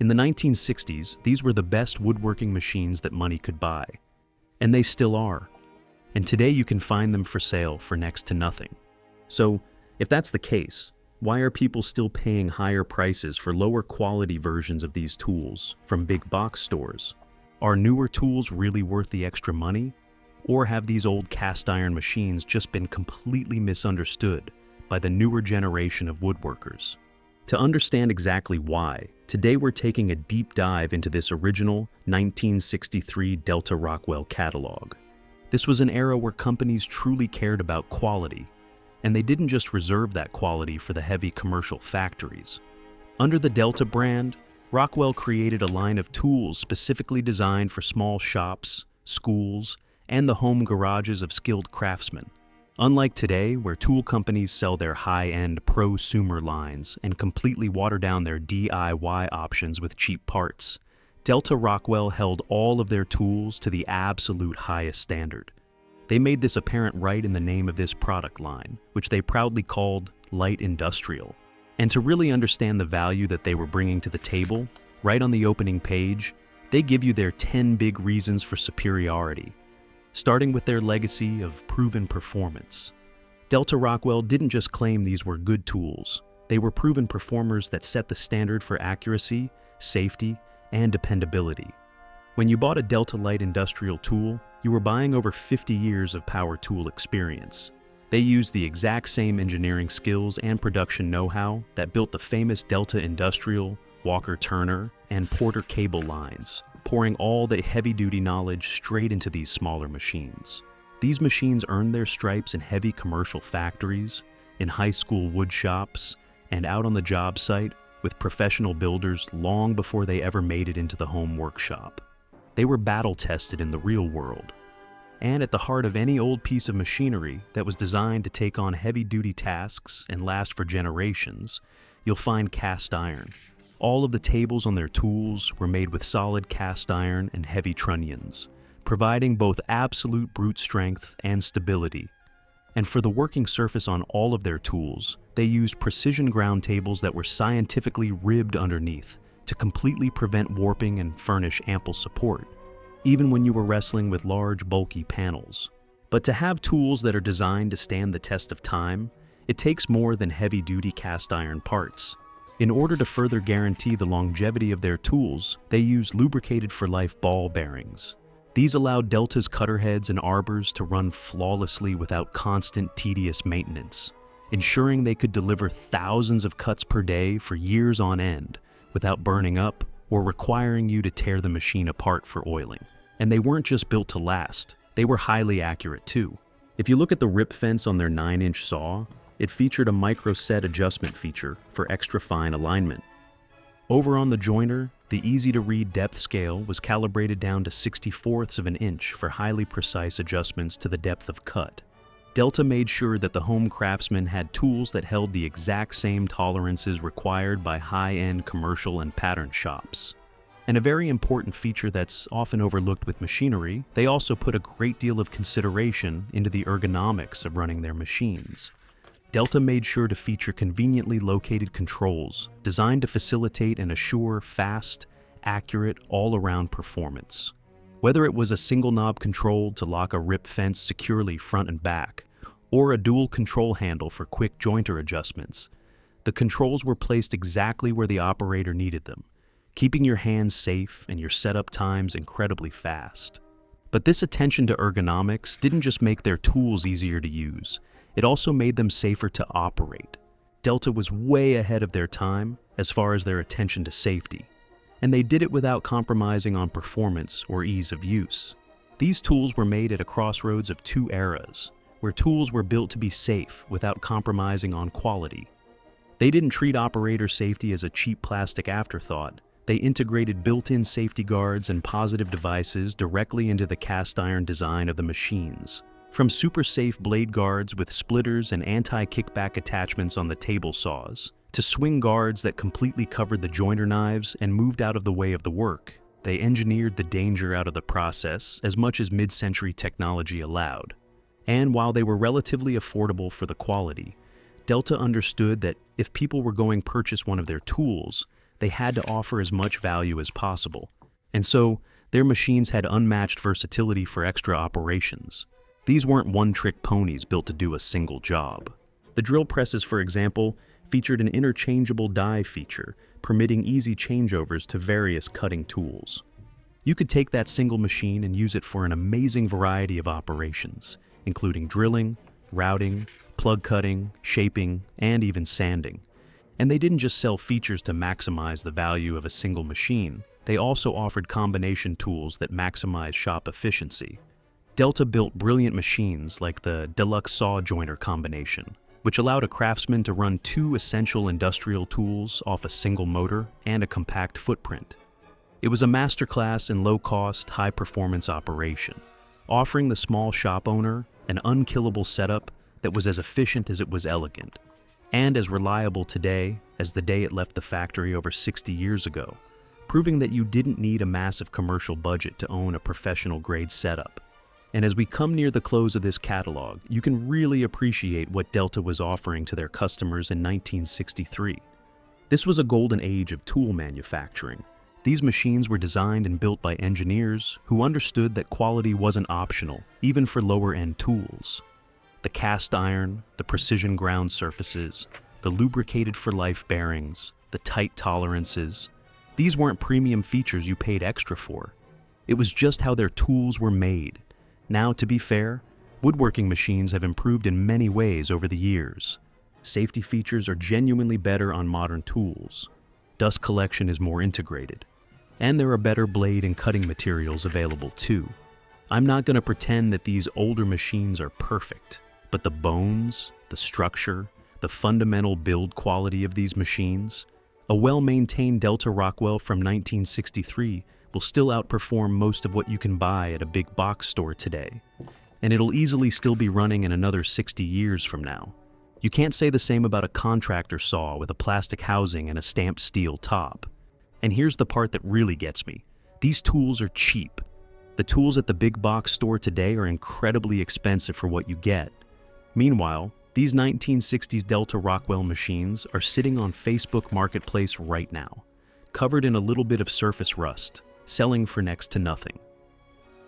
In the 1960s, these were the best woodworking machines that money could buy. And they still are. And today you can find them for sale for next to nothing. So, if that's the case, why are people still paying higher prices for lower quality versions of these tools from big box stores? Are newer tools really worth the extra money? Or have these old cast iron machines just been completely misunderstood by the newer generation of woodworkers? To understand exactly why, today we're taking a deep dive into this original 1963 Delta Rockwell catalog. This was an era where companies truly cared about quality, and they didn't just reserve that quality for the heavy commercial factories. Under the Delta brand, Rockwell created a line of tools specifically designed for small shops, schools, and the home garages of skilled craftsmen. Unlike today, where tool companies sell their high-end prosumer lines and completely water down their DIY options with cheap parts, Delta Rockwell held all of their tools to the absolute highest standard. They made this apparent right in the name of this product line, which they proudly called light industrial. And to really understand the value that they were bringing to the table, right on the opening page, they give you their 10 big reasons for superiority, starting with their legacy of proven performance. Delta Rockwell didn't just claim these were good tools, they were proven performers that set the standard for accuracy, safety, and dependability. When you bought a Delta Light industrial tool, you were buying over 50 years of power tool experience. They used the exact same engineering skills and production know-how that built the famous Delta Industrial, Walker Turner, and Porter cable lines, pouring all the heavy-duty knowledge straight into these smaller machines. These machines earned their stripes in heavy commercial factories, in high school wood shops, and out on the job site with professional builders long before they ever made it into the home workshop. They were battle-tested in the real world. And at the heart of any old piece of machinery that was designed to take on heavy-duty tasks and last for generations, you'll find cast iron. All of the tables on their tools were made with solid cast iron and heavy trunnions, providing both absolute brute strength and stability. And for the working surface on all of their tools, they used precision ground tables that were scientifically ribbed underneath to completely prevent warping and furnish ample support, even when you were wrestling with large, bulky panels. But to have tools that are designed to stand the test of time, it takes more than heavy-duty cast iron parts. In order to further guarantee the longevity of their tools, they used lubricated-for-life ball bearings. These allowed Delta's cutter heads and arbors to run flawlessly without constant, tedious maintenance, ensuring they could deliver thousands of cuts per day for years on end without burning up or requiring you to tear the machine apart for oiling. And they weren't just built to last, they were highly accurate too. If you look at the rip fence on their 9-inch saw, it featured a micro-set adjustment feature for extra fine alignment. Over on the jointer, the easy-to-read depth scale was calibrated down to 64ths of an inch for highly precise adjustments to the depth of cut. Delta made sure that the home craftsman had tools that held the exact same tolerances required by high-end commercial and pattern shops. And a very important feature that's often overlooked with machinery, they also put a great deal of consideration into the ergonomics of running their machines. Delta made sure to feature conveniently located controls designed to facilitate and assure fast, accurate, all-around performance. Whether it was a single knob control to lock a rip fence securely front and back, or a dual control handle for quick jointer adjustments, the controls were placed exactly where the operator needed them, keeping your hands safe and your setup times incredibly fast. But this attention to ergonomics didn't just make their tools easier to use, it also made them safer to operate. Delta was way ahead of their time as far as their attention to safety, and they did it without compromising on performance or ease of use. These tools were made at a crossroads of two eras, where tools were built to be safe without compromising on quality. They didn't treat operator safety as a cheap plastic afterthought. They integrated built-in safety guards and positive devices directly into the cast iron design of the machines. From super safe blade guards with splitters and anti-kickback attachments on the table saws, to swing guards that completely covered the jointer knives and moved out of the way of the work, they engineered the danger out of the process as much as mid-century technology allowed. And while they were relatively affordable for the quality, Delta understood that if people were going to purchase one of their tools, they had to offer as much value as possible, and so their machines had unmatched versatility for extra operations. These weren't one-trick ponies built to do a single job. The drill presses, for example, featured an interchangeable die feature, permitting easy changeovers to various cutting tools. You could take that single machine and use it for an amazing variety of operations, including drilling, routing, plug cutting, shaping, and even sanding. And they didn't just sell features to maximize the value of a single machine, they also offered combination tools that maximize shop efficiency. Delta built brilliant machines like the Deluxe Saw Joiner combination, which allowed a craftsman to run two essential industrial tools off a single motor and a compact footprint. It was a masterclass in low-cost, high-performance operation, offering the small shop owner an unkillable setup that was as efficient as it was elegant, and as reliable today as the day it left the factory over 60 years ago, proving that you didn't need a massive commercial budget to own a professional-grade setup. And as we come near the close of this catalog, you can really appreciate what Delta was offering to their customers in 1963. This was a golden age of tool manufacturing. These machines were designed and built by engineers who understood that quality wasn't optional, even for lower-end tools. The cast iron, the precision ground surfaces, the lubricated-for-life bearings, the tight tolerances, these weren't premium features you paid extra for. It was just how their tools were made. Now, to be fair, woodworking machines have improved in many ways over the years. Safety features are genuinely better on modern tools. Dust collection is more integrated. And there are better blade and cutting materials available too. I'm not going to pretend that these older machines are perfect, but the bones, the structure, the fundamental build quality of these machines, a well-maintained Delta Rockwell from 1963 will still outperform most of what you can buy at a big box store today. And it'll easily still be running in another 60 years from now. You can't say the same about a contractor saw with a plastic housing and a stamped steel top. And here's the part that really gets me. These tools are cheap. The tools at the big box store today are incredibly expensive for what you get. Meanwhile, these 1960s Delta Rockwell machines are sitting on Facebook Marketplace right now, covered in a little bit of surface rust, selling for next to nothing.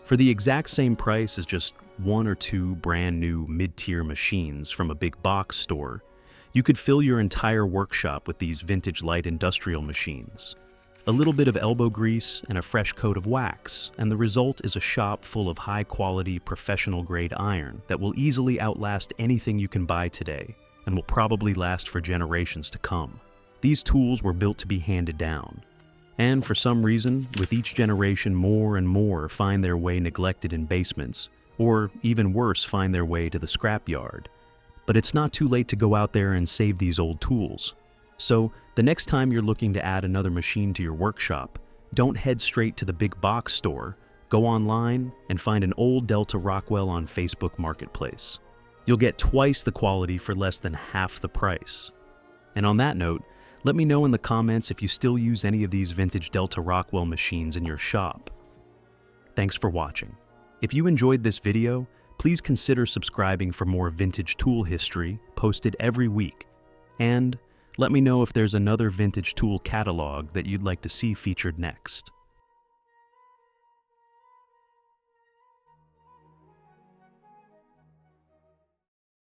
For the exact same price as just one or two brand new mid-tier machines from a big box store, you could fill your entire workshop with these vintage light industrial machines. A little bit of elbow grease and a fresh coat of wax, and the result is a shop full of high-quality, professional-grade iron that will easily outlast anything you can buy today, and will probably last for generations to come. These tools were built to be handed down. And for some reason, with each generation more and more find their way neglected in basements, or even worse, find their way to the scrapyard. But it's not too late to go out there and save these old tools. So, the next time you're looking to add another machine to your workshop, don't head straight to the big box store. Go online and find an old Delta Rockwell on Facebook Marketplace. You'll get twice the quality for less than half the price. And on that note, let me know in the comments if you still use any of these vintage Delta Rockwell machines in your shop. Thanks for watching. If you enjoyed this video, please consider subscribing for more vintage tool history posted every week. And let me know if there's another vintage tool catalog that you'd like to see featured next.